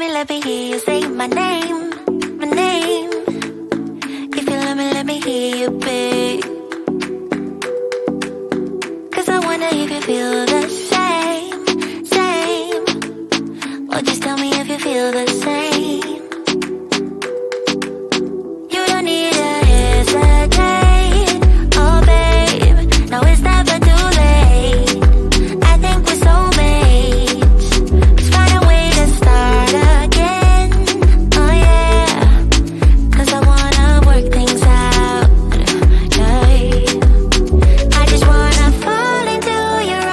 let me hear you say my name, my name. If you let me hear you, babe. 'Cause I wonder if you feel the same, same. Or just tell me if you feel the same. You don't need to hesitate, oh babe. Now it's never too late. I think we're soulmates. Let's find a way to start again, oh yeah. 'Cause I wanna work things out, yeah. I just wanna fall into your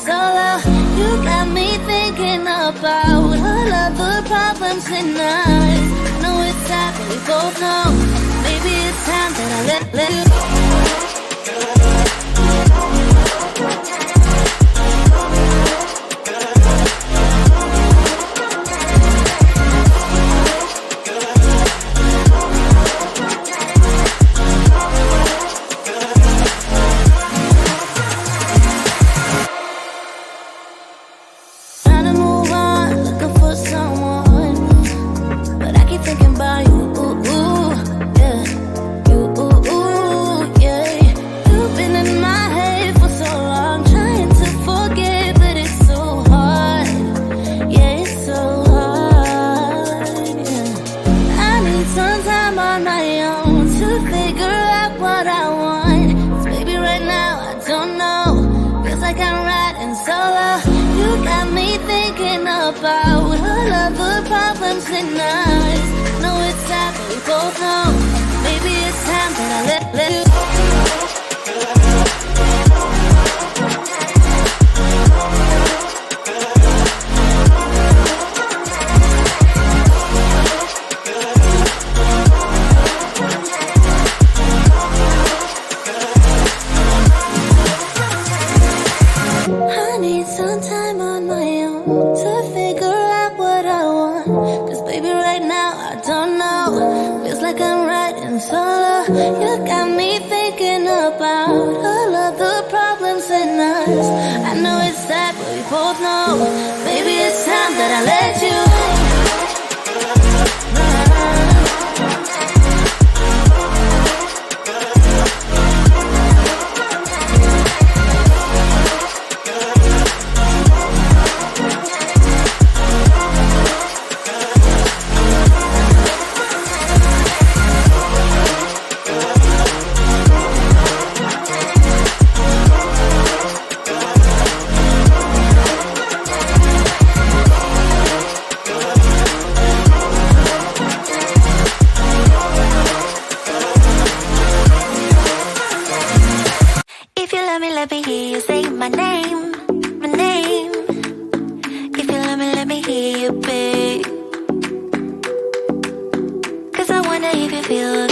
solo. You got me thinking about all of the problems in us. I know it's sad, but we both know maybe it's time that I let you go. About all of the problems in us. Know it's sad, but we both know maybe it's time that I let you go. I need some time on my own to figure out what I want. Cause baby right now I don't know. Feels like I'm riding solo. You got me thinking about all of the problems in us. I know it's sad, but we both know maybe it's time that I let you go. Let me hear you say my name, my name. If you let me hear you, babe. Cause I wonder if you feel